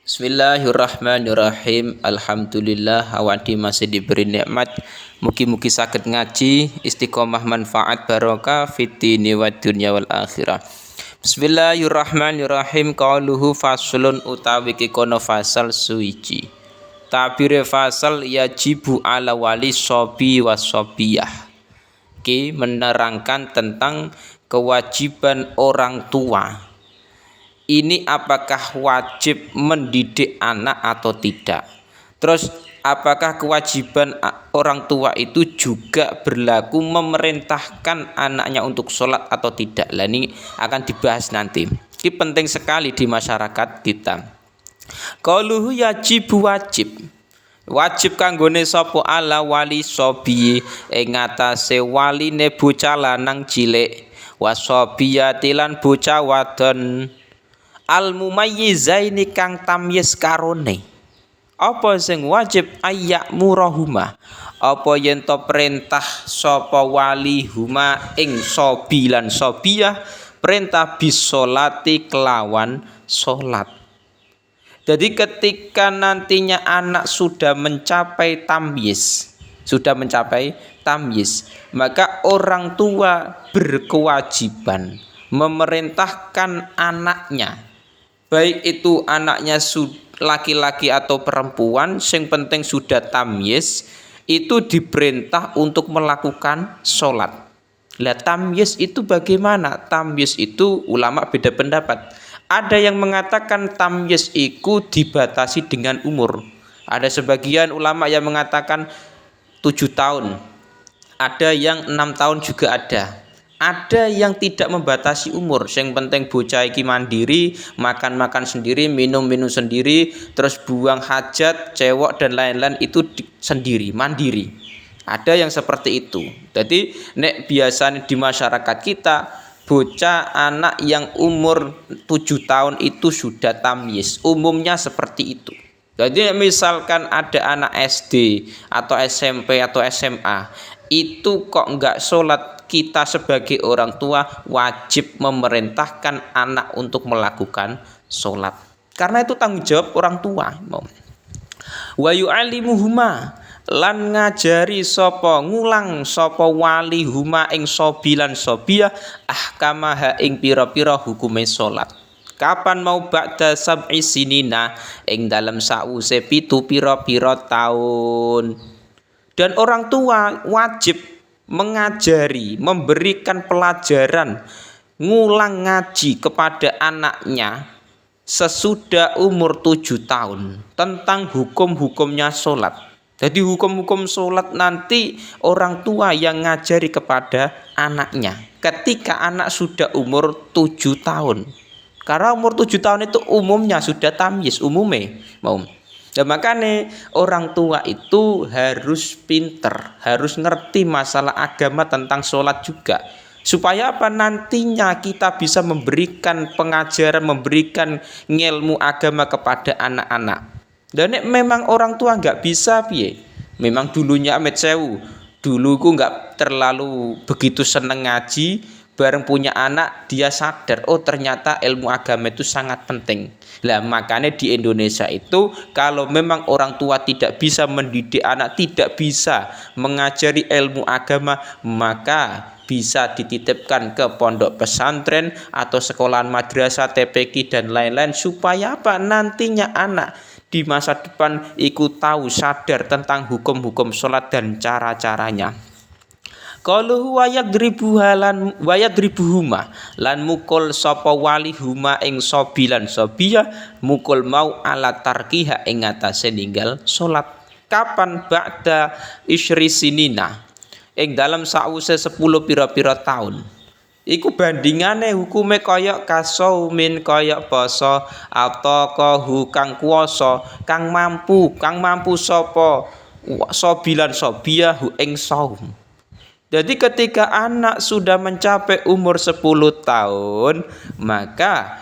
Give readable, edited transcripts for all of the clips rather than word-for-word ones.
Bismillahirrahmanirrahim. Alhamdulillah awadi masih diberi nikmat. Mugi-mugi saged ngaji istiqomah manfaat barokah fitini wa dunya wal akhirah. Bismillahirrahmanirrahim. Qauluhu faslun utawi kono fasal suici. Tabire fasal yajibu ala wali sobi wasobiyah. Ki menerangkan tentang kewajiban orang tua. Ini apakah wajib mendidik anak atau tidak? Terus apakah kewajiban orang tua itu juga berlaku memerintahkan anaknya untuk sholat atau tidak? Lah ini akan dibahas nanti. Ini penting sekali di masyarakat kita. Qauluhu yajibu wajib. Wajib kanggone sapa ala wali sobi ing ngatasé waline bocah lanang cilik wasobiyati lan bocah wadon al-mumayyizaini kang tamyiz karone. Apa sing wajib ayak murahuma? Apa yen to perintah sapa wali huma ing sobi lan sobiyah perintah bisolati kelawan salat. Jadi ketika nantinya anak sudah mencapai tamyiz, maka orang tua berkewajiban memerintahkan anaknya, baik itu anaknya laki-laki atau perempuan, yang penting sudah tamyiz, itu diperintah untuk melakukan sholat. Lah tamyiz itu bagaimana? Tamyiz itu ulama beda pendapat. Ada yang mengatakan tamyiz itu dibatasi dengan umur. Ada sebagian ulama yang mengatakan 7 tahun. Ada yang 6 tahun juga ada. Ada yang tidak membatasi umur, yang penting bocah iki mandiri, makan sendiri, minum sendiri, terus buang hajat, cewek dan lain-lain itu sendiri, mandiri. Ada yang seperti itu. Jadi nek biasanya di masyarakat kita bocah anak yang umur 7 tahun itu sudah tamyiz. Umumnya seperti itu. Jadi misalkan ada anak SD atau SMP atau SMA itu kok enggak sholat, kita sebagai orang tua wajib memerintahkan anak untuk melakukan sholat. Karena itu tanggung jawab orang tua. Wa yu'allimuhuma lan ngajari sapa ngulang sapa wali huma ing sobilan sobiyah ahkamaha ing pira-pira hukume salat. Kapan mau ba'da sab'i sinina ing dalam sause 7 pira-pira taun. Dan orang tua wajib mengajari, memberikan pelajaran, ngulang ngaji kepada anaknya sesudah umur 7 tahun tentang hukum-hukumnya sholat. Jadi hukum-hukum sholat nanti orang tua yang ngajari kepada anaknya ketika anak sudah umur 7 tahun. Karena umur 7 tahun itu umumnya sudah tamyiz, umume. Dan makanya orang tua itu harus pinter, harus ngerti masalah agama tentang sholat juga. Supaya apa? Nantinya kita bisa memberikan pengajaran, memberikan ilmu agama kepada anak-anak. Dan memang orang tua nggak bisa piye. Memang dulunya Amit Sewu, dulu ku nggak terlalu begitu seneng ngaji. Bareng punya anak dia sadar, oh ternyata ilmu agama itu sangat penting. Lah makanya di Indonesia itu kalau memang orang tua tidak bisa mendidik anak, tidak bisa mengajari ilmu agama, maka bisa dititipkan ke pondok pesantren atau sekolahan madrasah, TPQ dan lain-lain. Supaya apa? Nantinya anak di masa depan ikut tahu, sadar tentang hukum-hukum sholat dan cara-caranya. Qaluhu wayadribuhuma lan mukul sapa wali huma ing sobilan sobiyah mukul mau ala tarkiha ing atase ninggal salat. Kapan ba'da isyri sinina ing dalam sause 10 pira-pira taun. Iku bandingane hukume kaya kasaumin kaya poso ataqahu kang kuwasa kang mampu sapa sobilan sobiyah ing saum. Jadi ketika anak sudah mencapai umur 10 tahun, maka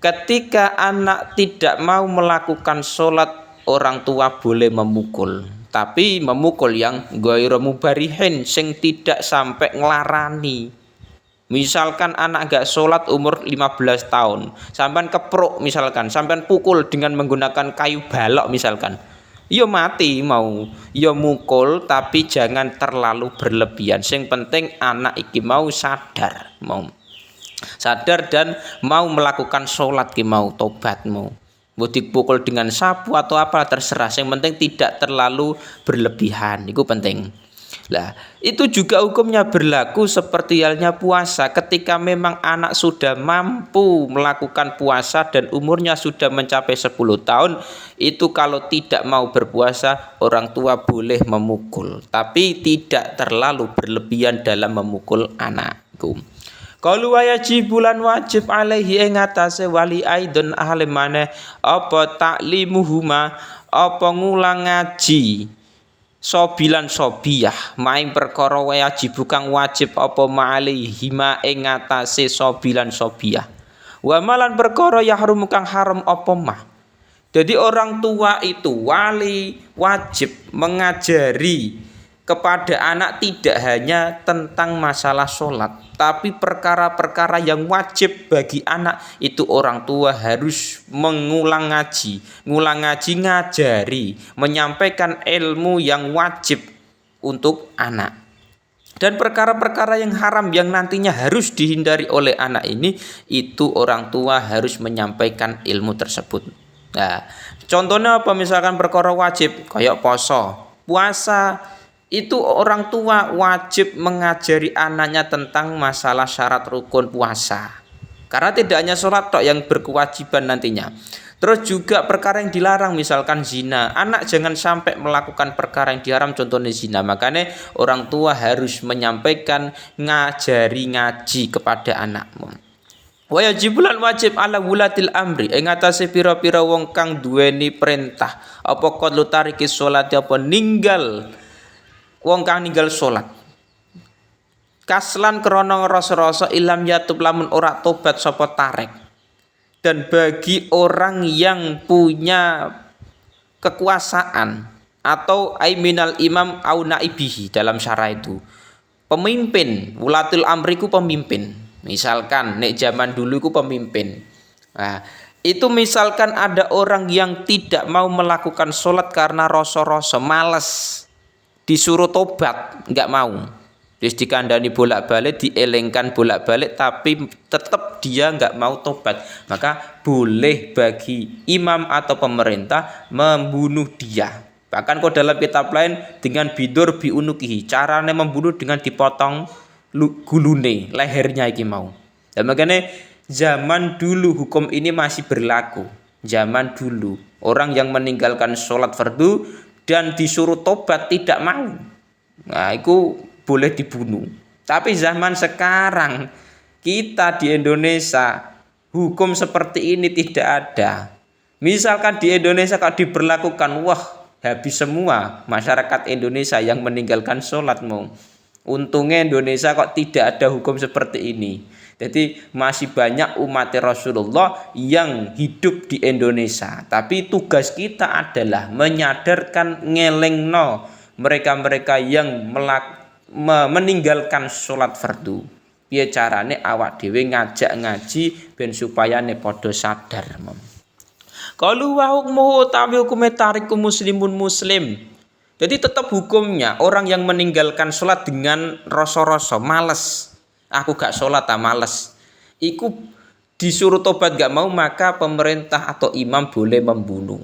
ketika anak tidak mau melakukan sholat, orang tua boleh memukul. Tapi memukul yang ghairu mubarihin, sing tidak sampai ngelarani. Misalkan anak gak sholat umur 15 tahun, sampean kepruk misalkan, sampean pukul dengan menggunakan kayu balok misalkan. Ya mati mau, ya mukul tapi jangan terlalu berlebihan. Sing penting anak iki mau sadar, dan mau melakukan sholat ki mau tobat mau dipukul dengan sapu atau apa terserah, yang penting tidak terlalu berlebihan, itu penting. Lah, itu juga hukumnya berlaku seperti halnya puasa. Ketika memang anak sudah mampu melakukan puasa dan umurnya sudah mencapai 10 tahun, itu kalau tidak mau berpuasa, orang tua boleh memukul, tapi tidak terlalu berlebihan dalam memukul anakku. Qalu wajibulan wajib alaihi ing atase wali aidon ahli maneh apa taklimuhuma, apa ngulang ngaji sobilan sobiyah maing perkara wajib kang wajib apa ma'alihima ing atase sobilan sobiyah wa malan perkara yahrum kang haram apa mah. Jadi orang tua itu wali wajib mengajari kepada anak tidak hanya tentang masalah sholat, tapi perkara-perkara yang wajib bagi anak itu orang tua harus ngulang ngaji, ngajari, menyampaikan ilmu yang wajib untuk anak. Dan perkara-perkara yang haram yang nantinya harus dihindari oleh anak ini, itu orang tua harus menyampaikan ilmu tersebut. Nah, contohnya apa? Misalkan perkara wajib kayak puasa itu orang tua wajib mengajari anaknya tentang masalah syarat rukun puasa. Karena tidak hanya sholat tok yang berkewajiban nantinya. Terus juga perkara yang dilarang, misalkan zina. Anak jangan sampai melakukan perkara yang diharam, contohnya zina. Makanya orang tua harus menyampaikan ngajari ngaji kepada anakmu. Wa yajibulan wajib ala wulatil amri ing atase pira-pira wong kang duweni perintah apa qadlu tariki salat apa ninggal wong kang ninggal salat kaslan krana rasa-rasa ilam yatub lamun ora tobat sapa tarik. Dan bagi orang yang punya kekuasaan atau aiminal imam au naibihi, dalam syarah itu pemimpin, wulatul amriku pemimpin. Misalkan nek zaman dulu ku pemimpin. Nah, itu misalkan ada orang yang tidak mau melakukan sholat karena rasa-rasa males, disuruh tobat nggak mau, terus dikandani bolak-balik, dielengkan bolak-balik, tapi tetap dia nggak mau tobat, maka boleh bagi imam atau pemerintah membunuh dia. Bahkan kok dalam kitab lain dengan bidur biunukihi, caranya membunuh dengan dipotong gulune lehernya iki mau. Dan makanya zaman dulu hukum ini masih berlaku. Zaman dulu orang yang meninggalkan sholat fardu dan disuruh tobat tidak mau, nah itu boleh dibunuh. Tapi zaman sekarang kita di Indonesia hukum seperti ini tidak ada. Misalkan di Indonesia kalau diberlakukan, wah habis semua masyarakat Indonesia yang meninggalkan sholat mau. Untungnya Indonesia kok tidak ada hukum seperti ini. Jadi masih banyak umat Rasulullah yang hidup di Indonesia. Tapi tugas kita adalah menyadarkan, ngelengno mereka-mereka yang meninggalkan sholat fardu. Piye carane awak dhewe ngajak ngaji ben supaya ne padha sadar. Qalu wa hukmuhu tabi hukume tariku muslimun muslim. Jadi tetap hukumnya orang yang meninggalkan sholat dengan rasa-rasa males, aku gak sholat males, iku disuruh tobat gak mau, maka pemerintah atau imam boleh membunuh.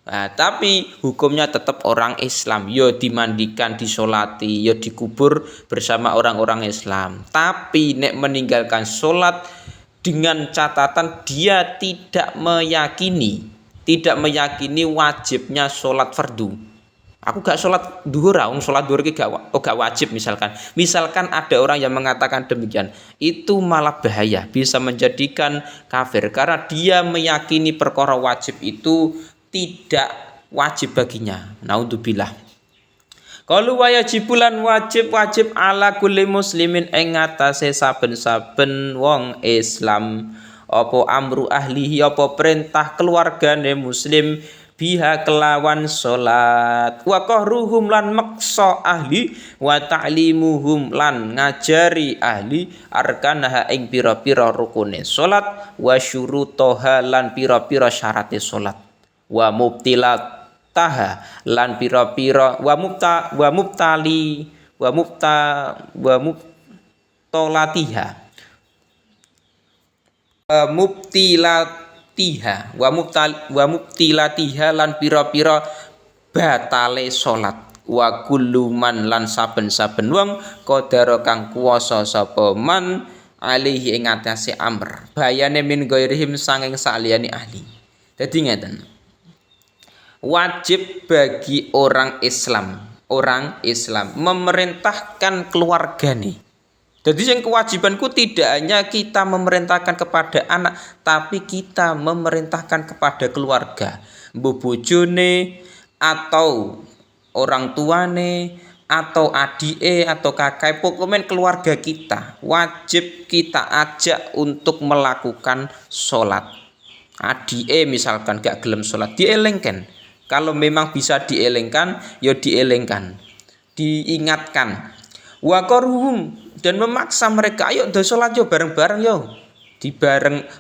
Nah, tapi hukumnya tetap orang Islam, yo dimandikan, disolati, yo dikubur bersama orang-orang Islam. Tapi nek meninggalkan sholat dengan catatan dia tidak meyakini wajibnya sholat fardu. Aku gak sholat duhur, sholat duhur gak wajib misalkan. Misalkan ada orang yang mengatakan demikian, itu malah bahaya, bisa menjadikan kafir karena dia meyakini perkara wajib itu tidak wajib baginya. Naudzubillah. Qalu wa yajibulan wajib ala kulli muslimin ing atase saben-saben wong Islam apa amru ahlihi apa perintah keluargane muslim biha kelawan salat wa qahruhum lan maksa ahli wa ta'limuhum lan ngajari ahli arkanaha ing pira-pira rukune salat wa syurutoha lan pira-pira syarate salat wa mubtilataha lan pira-pira wa mubtalatiha wa mubtilatiha lan pira-pira batale salat wa kullu man lan saben-saben wong qadara kang kuwasa sapa man alihi ing atase amr bayane min ghairihim sanging saliyane ahli. Dadi ngeten, wajib bagi orang Islam memerintahkan keluargane. Jadi yang kewajibanku tidak hanya kita memerintahkan kepada anak, tapi kita memerintahkan kepada keluarga, bojone atau orang tuane atau adike atau kakak, pokoknya keluarga kita wajib kita ajak untuk melakukan sholat. Adike misalkan gak gelem sholat, dielengkan. Kalau memang bisa dielengkan, ya dielengkan, diingatkan. Wa qarhum dan memaksa mereka, ayo do sholat yo bareng-bareng yo.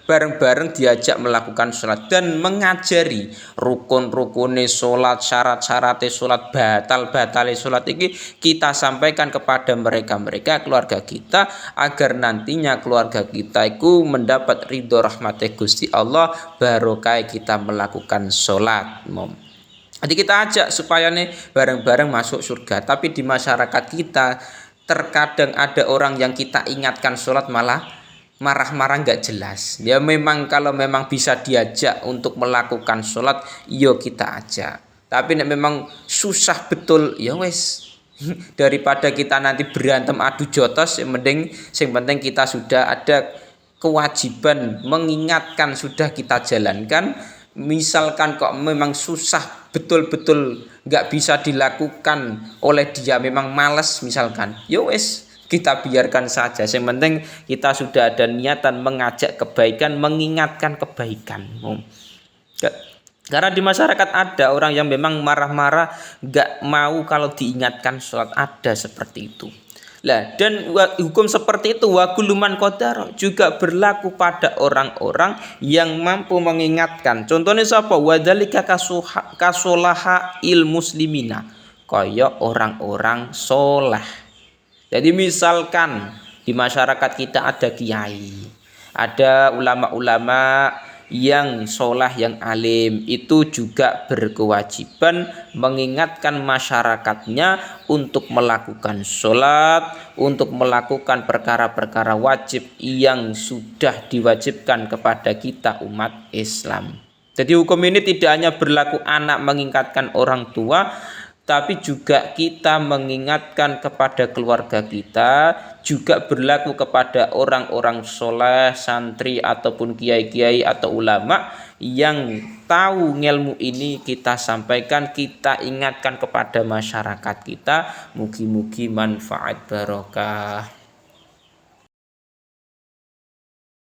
Bareng-bareng diajak melakukan sholat dan mengajari rukun-rukune sholat, syarat-syaratnya sholat, batal-batale sholat ini kita sampaikan kepada mereka keluarga kita agar nantinya keluarga kita itu mendapat ridho rahmat Gusti Allah barokah kita melakukan sholat. Jadi kita ajak supaya nih bareng-bareng masuk surga. Tapi di masyarakat kita terkadang ada orang yang kita ingatkan sholat malah marah-marah nggak jelas. Ya memang kalau memang bisa diajak untuk melakukan sholat, yo kita ajak. Tapi nek memang susah betul, ya wes daripada kita nanti berantem adu jotos, yang penting kita sudah ada kewajiban mengingatkan, sudah kita jalankan. Misalkan kok memang susah betul-betul nggak bisa dilakukan oleh dia, memang malas misalkan, ya wes kita biarkan saja. Yang penting kita sudah ada niatan mengajak kebaikan, mengingatkan kebaikan. Karena di masyarakat ada orang yang memang marah-marah, nggak mau kalau diingatkan sholat, ada seperti itu. Lah, dan hukum seperti itu wa kulluman qadar juga berlaku pada orang-orang yang mampu mengingatkan. Contohnya siapa? Wadzalika kasolaha il muslimina, kaya orang-orang soleh. Jadi misalkan di masyarakat kita ada kiai, ada ulama-ulama yang sholah, yang alim, itu juga berkewajiban mengingatkan masyarakatnya untuk melakukan sholat, untuk melakukan perkara-perkara wajib yang sudah diwajibkan kepada kita umat Islam. Jadi hukum ini tidak hanya berlaku anak mengingatkan orang tua, tapi juga kita mengingatkan kepada keluarga kita, juga berlaku kepada orang-orang soleh, santri ataupun kiai-kiai atau ulama yang tahu ilmu ini kita sampaikan, kita ingatkan kepada masyarakat kita. Mugi-mugi manfaat barokah.